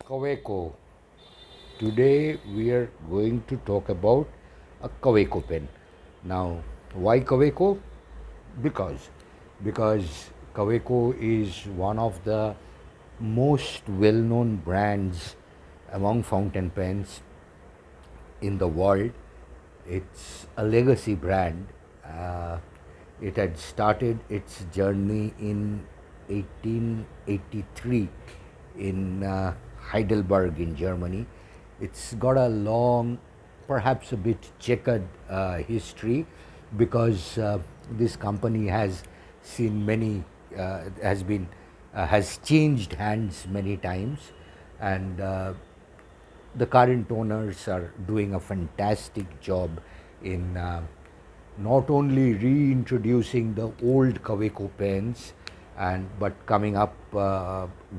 Kaweco. Today we are going to talk about a Kaweco pen. Now, why Kaweco? Because because Kaweco is one of the most well-known brands among fountain pens in the world. It's a legacy brand. Uh, it had started its journey in 1883 in Heidelberg in Germany. It's got a long, perhaps a bit checkered history because this company has seen many, has changed hands many times, and the current owners are doing a fantastic job in not only reintroducing the old Kaweco pens and but coming up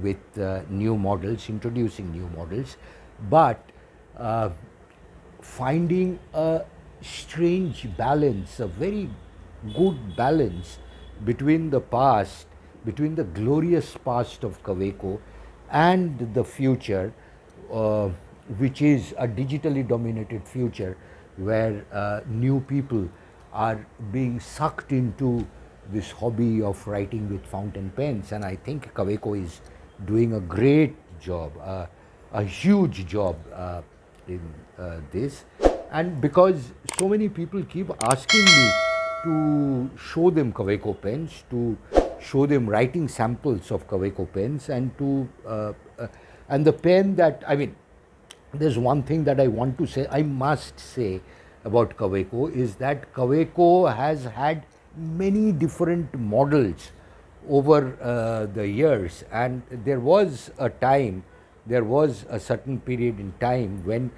with new models, introducing new models, but uh, finding a strange balance, a very good balance between the past, between the glorious past of Kaweco and the future, uh, which is a digitally dominated future where new people are being sucked into this hobby of writing with fountain pens. And I think Kaweco is doing a great job, a huge job in this. And because so many people keep asking me to show them Kaweco pens, to show them writing samples of Kaweco pens, and the pen that there's one thing that I want to say, I must say about Kaweco is that Kaweco has had many different models over the years, and there was a certain period in time when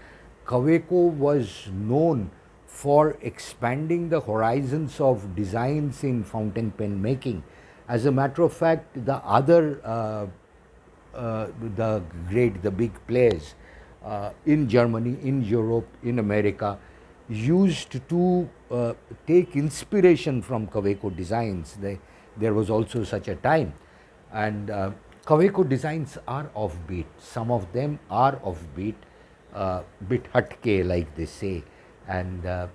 Kaweco was known for expanding the horizons of designs in fountain pen making. As a matter of fact, the the big players in Germany, in Europe, in America, used to take inspiration from Kaweco designs. There was also such a time. And Kaweco designs are offbeat. Some of them are offbeat, bit hatke, like they say. And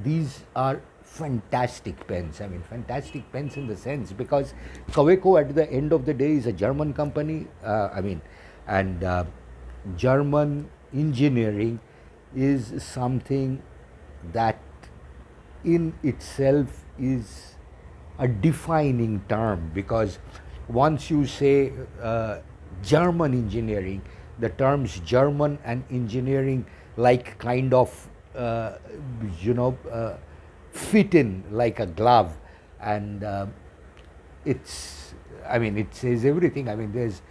these are fantastic pens. Fantastic pens in the sense because Kaweco at the end of the day is a German company. And German engineering is something that in itself is a defining term, because once you say German engineering, the terms German and engineering like kind of you know uh, fit in like a glove. And it's it says everything. There's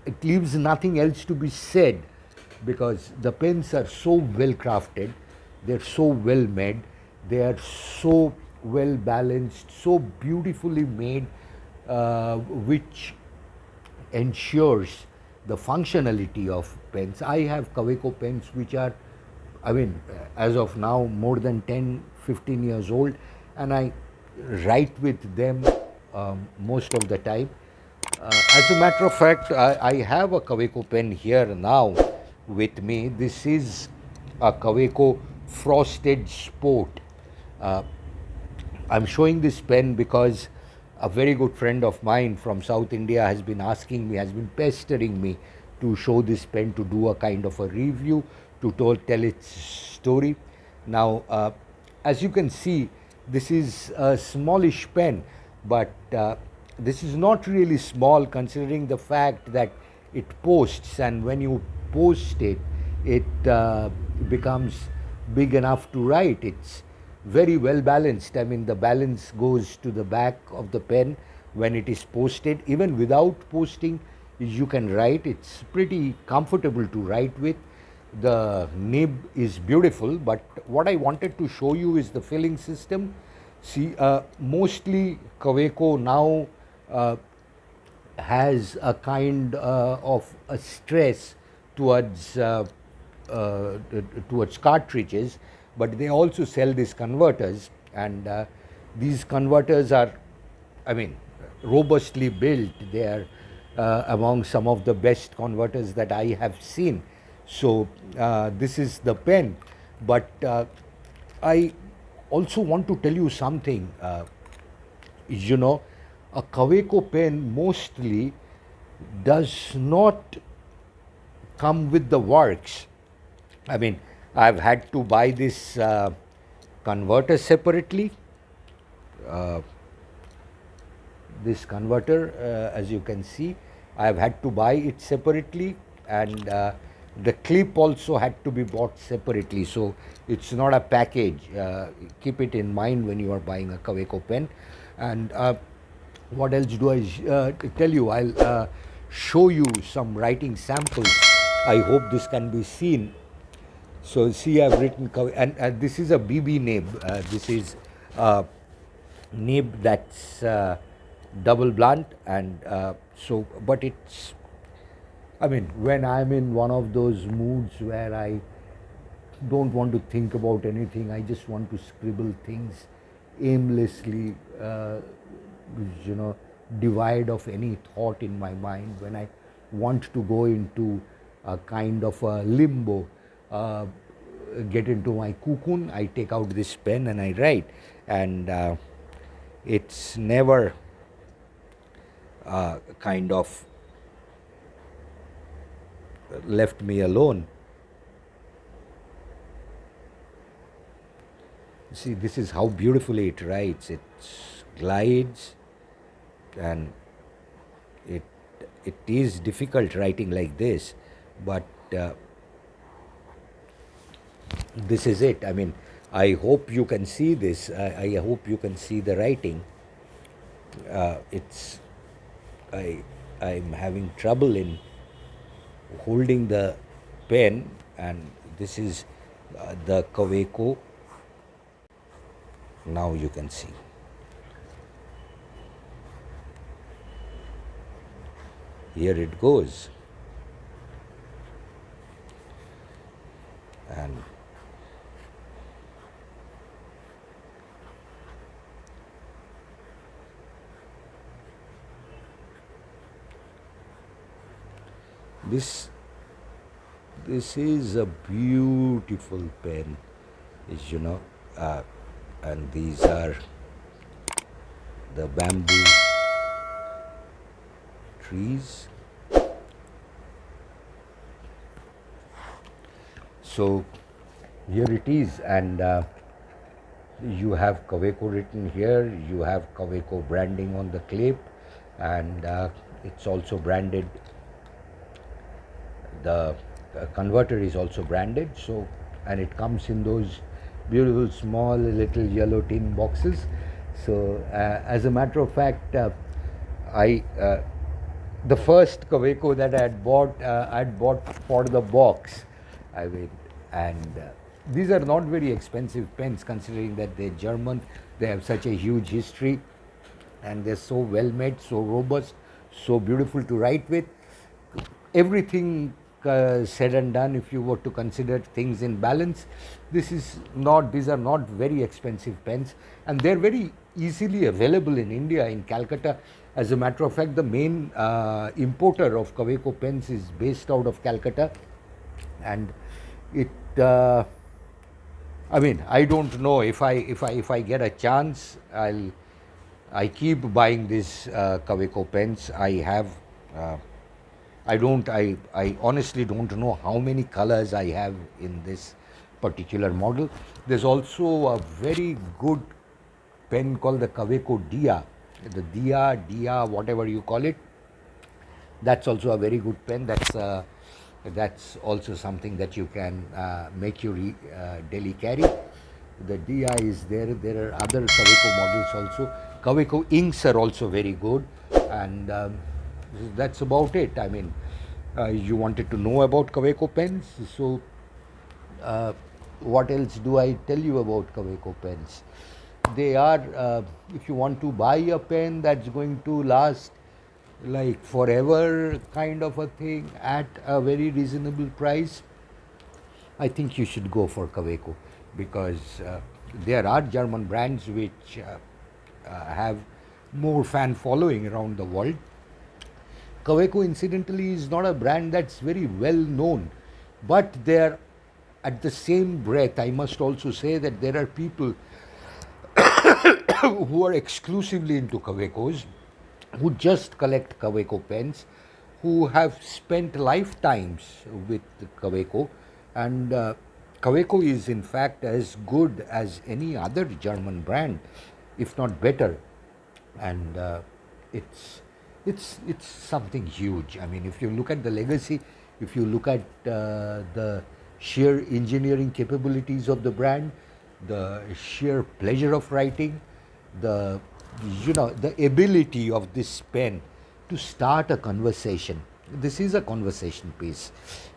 it leaves nothing else to be said, because the pens are so well crafted, they're so well made, they are so well balanced, so beautifully made, which ensures the functionality of pens. I have Kaweco pens which are, as of now, more than 10, 15 years old, and I write with them most of the time. As a matter of fact, I have a Kaweco pen here now with me. This is a Kaweco Frosted Sport. Uh, I'm showing this pen because a very good friend of mine from South India has been asking me, has been pestering me to show this pen, to do a kind of a review, to tell its story. Now, as you can see, this is a smallish pen, but this is not really small considering the fact that it posts, and when you post it, it becomes big enough to write. It's very well balanced. The balance goes to the back of the pen when it is posted. Even without posting, you can write. It's pretty comfortable to write with. The nib is beautiful, but what I wanted to show you is the filling system. See, mostly Kaweco now has a kind of a stress towards towards cartridges, but they also sell these converters, and these converters are, I mean, robustly built. They are among some of the best converters that I have seen. So this is the pen, but I also want to tell you something. You know, a Kaweco pen mostly does not come with the works. I mean, I've had to buy this converter separately. This converter, as you can see, I've had to buy it separately, and the clip also had to be bought separately. So it's not a package. Keep it in mind when you are buying a Kaweco pen. And what else do I tell you? I'll show you some writing samples. I hope this can be seen. So see, I've written, and this is a BB nib. This is nib that's double blunt, and so, but it's, I mean, when I'm in one of those moods where I don't want to think about anything, I just want to scribble things aimlessly, you know, divide of any thought in my mind. When I want to go into a kind of a limbo, get into my cocoon, I take out this pen and I write, and it's never kind of left me alone. See, this is how beautifully it writes. It glides, and it it is difficult writing like this, but this is it. I mean, I hope you can see this. I hope you can see the writing. It's I'm having trouble in holding the pen, and this is the Kaweco. Now you can see. Here it goes. And this is a beautiful pen, is, you know, and these are the bamboo trees. So here it is, and you have Kaweco written here, you have Kaweco branding on the clip, and it's also branded, the converter is also branded. So, and it comes in those beautiful small little yellow tin boxes. So as a matter of fact, I the first Kaweco that I had bought for the box. I mean, and these are not very expensive pens, considering that they're German. They have such a huge history, and they're so well made, so robust, so beautiful to write with. Everything said and done, if you were to consider things in balance, these are not very expensive pens, and they're very easily available in India, in Calcutta. As a matter of fact, the main importer of Kaweco pens is based out of Calcutta, and it I mean, I don't know, if I get a chance, I keep buying these Kaweco pens. I honestly don't know how many colors I have in this particular model. There's also a very good pen called the Kaweco Dia, the Dia, whatever you call it. That's also a very good pen. That's also something that you can make your daily carry. The Dia is there. There are other Kaweco models also. Kaweco inks are also very good, and that's about it. I mean, you wanted to know about Kaweco pens, so what else do I tell you about Kaweco pens? They are, if you want to buy a pen that's going to last like forever, kind of a thing, at a very reasonable price, I think you should go for Kaweco, because there are German brands which have more fan following around the world. Kaweco, incidentally, is not a brand that's very well known, but there, at the same breath, I must also say that there are people who are exclusively into Kawecos, who just collect Kaweco pens, who have spent lifetimes with Kaweco, and Kaweco is in fact as good as any other German brand, if not better, and it's it's something huge. I mean, if you look at the legacy, if you look at the sheer engineering capabilities of the brand, the sheer pleasure of writing, the the ability of this pen to start a conversation. This is a conversation piece.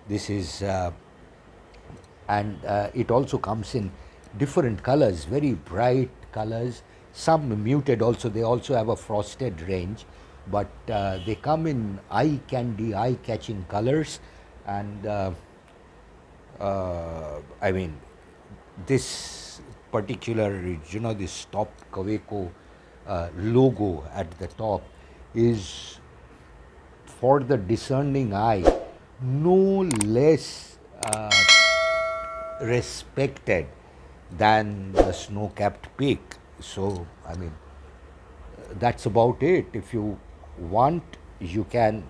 This is and it also comes in different colors, very bright colors, some muted also. They also have a frosted range, but they come in eye candy, eye catching colors, and I mean, this particular, this top Kaweco logo at the top is, for the discerning eye, no less respected than the snow-capped peak. So, I mean, that's about it. If you want, you can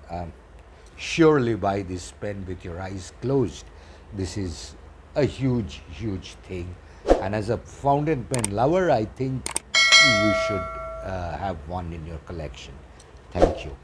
surely buy this pen with your eyes closed. This is a huge, huge thing. And as a fountain pen lover, I think you should have one in your collection. Thank you.